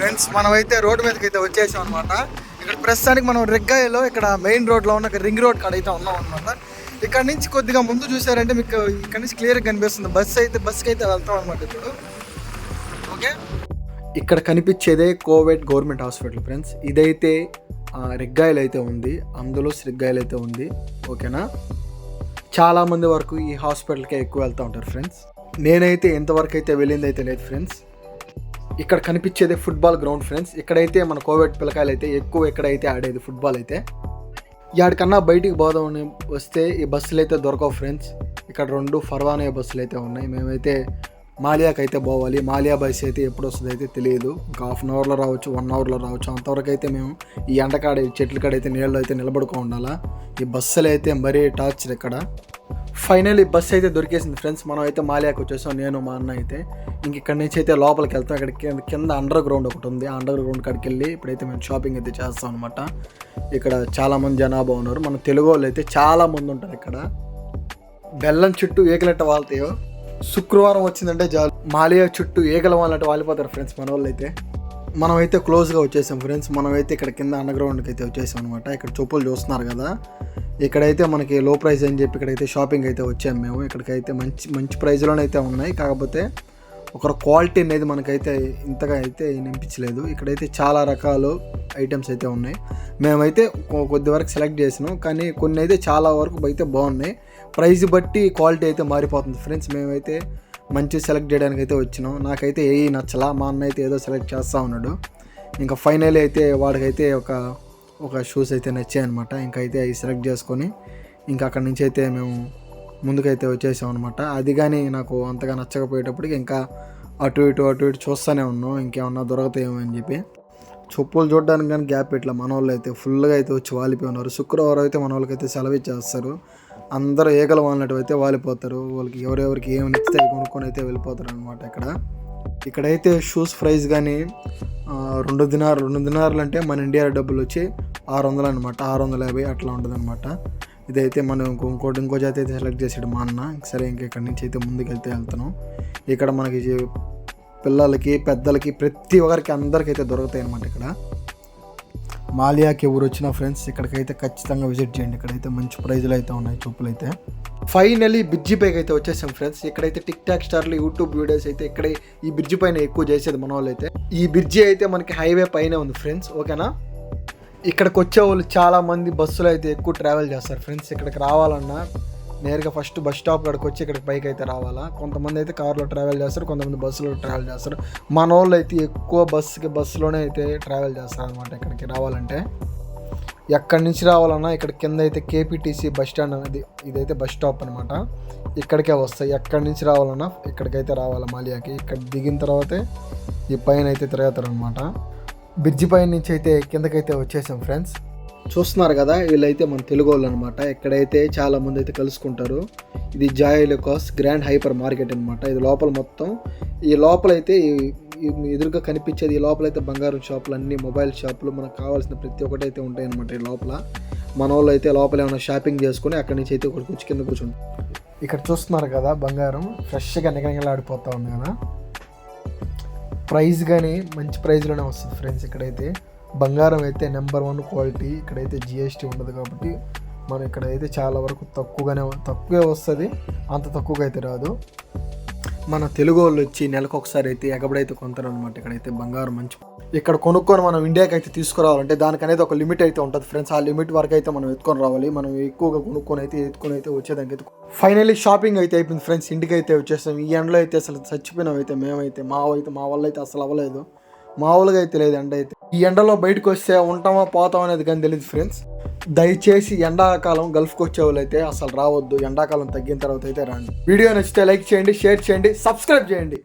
Friends మనమైతే road మీదకి అయితే వచ్చేసాం అనమాట. ఇక్కడ ప్రస్తుతానికి మనం రెగ్గాయలో ఇక్కడ మెయిన్ రోడ్లో ఉన్న రింగ్ రోడ్ కాడ అయితే ఉన్నాం అనమాట. ఇక్కడ నుంచి కొద్దిగా ముందు చూసారంటే మీకు ఇక్కడ నుంచి క్లియర్గా కనిపిస్తుంది. బస్కి అయితే వెళ్తాం అనమాట. ఇప్పుడు ఓకే, ఇక్కడ కనిపించేదే కోవిడ్ గవర్నమెంట్ హాస్పిటల్ ఫ్రెండ్స్. ఇదైతే రెగ్గాయలు అయితే ఉంది, అందులో శ్రీగ్గాయలు అయితే ఉంది. ఓకేనా, చాలామంది వరకు ఈ హాస్పిటల్కే ఎక్కువ వెళ్తూ ఉంటారు ఫ్రెండ్స్. నేనైతే ఎంతవరకు అయితే వెళ్ళింది అయితే లేదు ఫ్రెండ్స్. ఇక్కడ కనిపించేది ఫుట్బాల్ గ్రౌండ్ ఫ్రెండ్స్. ఇక్కడైతే మన కోవిడ్ పిల్లకాయలు అయితే ఎక్కువ ఎక్కడైతే ఆడేది ఫుట్బాల్ అయితే. యాడికన్నా బయటికి పోదామని వస్తే ఈ బస్సులు అయితే దొరకవు ఫ్రెండ్స్. ఇక్కడ 2 ఫర్వానా బస్సులు అయితే ఉన్నాయి. మేమైతే మాలియాకి అయితే పోవాలి. మాలియా బస్ అయితే ఎప్పుడు వస్తుంది అయితే తెలియదు. ఇంకా హాఫ్ అన్ అవర్లో రావచ్చు, 1 అవర్లో రావచ్చు. అంతవరకు అయితే మేము ఈ ఎండకాడ చెట్ల కాడ అయితే నీళ్ళు అయితే నిలబడుకో ఉండాలా. ఈ బస్సులు అయితే మరీ టార్చర్ ఇక్కడ. ఫైనల్ ఈ బస్సు అయితే దొరికేసింది ఫ్రెండ్స్. మనం అయితే మాలియాకి వచ్చేసాం, నేను మా అన్న అయితే. ఇంక ఇక్కడ నుంచి అయితే లోపలికి వెళ్తాం. ఇక్కడ కింద అండర్ గ్రౌండ్ ఒకటి ఉంది. ఆ అండర్ గ్రౌండ్ కాడికి వెళ్ళి ఇప్పుడైతే మేము షాపింగ్ అయితే చేస్తాం అనమాట. ఇక్కడ చాలామంది జనాభా ఉన్నారు. మన తెలుగు వాళ్ళు అయితే చాలామంది ఉంటారు ఇక్కడ. బెల్లం చుట్టూ ఏకలెట్ట వాళ్తాయో. శుక్రవారం వచ్చిందంటే చాలు మాలియా చుట్టూ ఏకల వాళ్ళంటే వాలిపోతారు ఫ్రెండ్స్ మన వాళ్ళు అయితే. మనమైతే క్లోజ్గా వచ్చేసాం ఫ్రెండ్స్. మనమైతే ఇక్కడ కింద అండర్ గ్రౌండ్కి అయితే వచ్చేసాం అనమాట. ఇక్కడ చెప్పులు చూస్తున్నారు కదా, ఇక్కడైతే మనకి లో ప్రైస్ అని చెప్పి ఇక్కడైతే షాపింగ్ అయితే వచ్చాము మేము. ఇక్కడికైతే మంచి ప్రైస్లోనే అయితే ఉన్నాయి. కాకపోతే ఒక క్వాలిటీ అనేది మనకైతే ఇంతగా అయితే నింపించలేదు. ఇక్కడైతే చాలా రకాలు ఐటమ్స్ అయితే ఉన్నాయి. మేమైతే కొద్ది వరకు సెలెక్ట్ చేసినాం, కానీ కొన్ని అయితే చాలా వరకు అయితే బాగున్నాయి. ప్రైస్ బట్టి క్వాలిటీ అయితే మారిపోతుంది ఫ్రెండ్స్. మేమైతే మంచి సెలెక్ట్ చేయడానికి అయితే వచ్చినాం. నాకైతే ఏ నచ్చలా, మా అన్న అయితే ఏదో సెలెక్ట్ చేస్తూ ఉన్నాడు. ఇంకా ఫైనల్ అయితే వాడికైతే ఒక షూస్ అయితే నచ్చాయి అనమాట. ఇంకైతే అవి సెలెక్ట్ చేసుకొని ఇంకా అక్కడి నుంచి అయితే మేము ముందుకైతే వచ్చేసాం అనమాట. అది కానీ నాకు అంతగా నచ్చకపోయేటప్పటికి ఇంకా అటు ఇటు చూస్తూనే ఉన్నాం, ఇంకేమన్నా దొరుకుతాయేమో అని చెప్పి. చెప్పులు చూడడానికి కానీ గ్యాప్ ఇట్లా మన వాళ్ళు అయితే ఫుల్గా అయితే వచ్చి వాలిపోయి ఉన్నారు. శుక్రవారం అయితే మన వాళ్ళకైతే సెలవు ఇచ్చేస్తారు. అందరూ ఏకలు వాళ్ళనట్టు అయితే వాలిపోతారు. వాళ్ళకి ఎవరెవరికి ఏమి నచ్చితే కొనుక్కొని అయితే వెళ్ళిపోతారు అనమాట. ఇక్కడైతే షూస్ ప్రైస్ కానీ 2 దినార్లు అంటే మన ఇండియా డబ్బులు వచ్చి 600 అనమాట, 650 అట్లా ఉంటుంది అనమాట. ఇదైతే మనం ఇంకో జాతి అయితే సెలెక్ట్ చేసాడు మా అన్న. సరే ఇంక ఇక్కడి నుంచి అయితే ముందుకెళ్తే వెళ్తున్నాం. ఇక్కడ మనకి పిల్లలకి పెద్దలకి ప్రతి ఒక్కరికి అందరికైతే దొరుకుతాయి అనమాట. ఇక్కడ మాలియాకి ఎవరు వచ్చినా ఫ్రెండ్స్ ఇక్కడికైతే ఖచ్చితంగా విజిట్ చేయండి. ఇక్కడైతే మంచి ప్రైజ్లు అయితే ఉన్నాయి చెప్పులు అయితే. ఫైనలీ బ్రిడ్జి పైకి అయితే వచ్చేసాం ఫ్రెండ్స్. ఇక్కడైతే టిక్ టాక్ స్టార్లు యూట్యూబ్ వీడియోస్ అయితే ఇక్కడే ఈ బ్రిడ్జి పైన ఎక్కువ చేసేది మన వాళ్ళు అయితే. ఈ బ్రిడ్జి అయితే మనకి హైవే పైన ఉంది ఫ్రెండ్స్. ఓకేనా, ఇక్కడికి వచ్చే వాళ్ళు చాలామంది బస్సులు అయితే ఎక్కువ ట్రావెల్ చేస్తారు ఫ్రెండ్స్. ఇక్కడికి రావాలన్నా నేరుగా ఫస్ట్ బస్ స్టాప్ కాడికి వచ్చి ఇక్కడికి పైకి అయితే రావాలా. కొంతమంది అయితే కార్లో ట్రావెల్ చేస్తారు, కొంతమంది బస్సులో ట్రావెల్ చేస్తారు. మన వాళ్ళు అయితే ఎక్కువ బస్సులోనే అయితే ట్రావెల్ చేస్తారు అనమాట. ఇక్కడికి రావాలంటే ఎక్కడి నుంచి రావాలన్నా ఇక్కడ కింద అయితే కేపీటీసీ బస్ స్టాండ్ అనేది, ఇదైతే బస్ స్టాప్ అనమాట. ఇక్కడికే వస్తాయి. ఎక్కడి నుంచి రావాలన్నా ఇక్కడికైతే రావాలి మాలియాకి. ఇక్కడ దిగిన తర్వాతే ఈ పైన అయితే తిరుగుతారు అనమాట. బ్రిడ్జి పైన నుంచి అయితే కిందకైతే వచ్చేసాం ఫ్రెండ్స్. చూస్తున్నారు కదా, వీళ్ళైతే మన తెలుగు వాళ్ళు అనమాట. ఇక్కడైతే చాలా మంది అయితే కలుసుకుంటారు. ఇది Joy Lukas grand hyper market అనమాట. ఇది లోపల మొత్తం ఈ లోపలైతే ఎదురుగా కనిపించేది. ఈ లోపలైతే బంగారం షాపులు, అన్ని మొబైల్ షాపులు, మనకు కావాల్సిన ప్రతి ఒక్కటి అయితే ఉంటాయి అనమాట. ఈ లోపల మన వాళ్ళు అయితే లోపల ఏమైనా షాపింగ్ చేసుకుని అక్కడి నుంచి అయితే ఒకటి కూర్చు కింద కూర్చుంటారు. ఇక్కడ చూస్తున్నారు కదా, బంగారం ఫ్రెష్గా నిగనిగలాడిపోతూ ఉంది కదా. ప్రైస్ కానీ మంచి ప్రైస్లోనే వస్తుంది ఫ్రెండ్స్. ఇక్కడైతే బంగారం అయితే నెంబర్ 1 క్వాలిటీ. ఇక్కడైతే జిఎస్టీ ఉండదు కాబట్టి మనం ఇక్కడైతే చాలా వరకు తక్కువే వస్తుంది. అంత తక్కువగా అయితే రాదు. మన తెలుగు వాళ్ళు వచ్చి నెలకు ఒకసారి అయితే ఎగబడైతే కొంటారు అనమాట. ఇక్కడైతే బంగారం మంచి. ఇక్కడ కొనుక్కొని మనం ఇండియాకి అయితే తీసుకురావాలంటే దానికి అనేది ఒక లిమిట్ అయితే ఉంటుంది ఫ్రెండ్స్. ఆ లిమిట్ వరకు అయితే మనం ఎత్తుకొని రావాలి. మనం ఎక్కువగా కొనుక్కొని అయితే వచ్చేదానికి అయితే. ఫైనల్లీ షాపింగ్ అయితే అయిపోయింది ఫ్రెండ్స్. ఇంటికి అయితే వచ్చేస్తాం. ఈ ఎండలో అయితే అసలు చచ్చిపోయినాం అయితే మేమైతే. మా వల్ల అయితే అసలు అవ్వలేదు. మామూలుగా అయితే లేదు ఎండ అయితే. ఈ ఎండలో బయటకు వస్తే ఉంటామా పోతాం అనేది కానీ తెలియదు ఫ్రెండ్స్. దయచేసి ఎండాకాలం గల్ఫ్కి వచ్చే వాళ్ళు అయితే అసలు రావద్దు. ఎండాకాలం తగ్గిన తర్వాత అయితే రండి. వీడియో నచ్చితే లైక్ చేయండి, షేర్ చేయండి, సబ్స్క్రైబ్ చేయండి.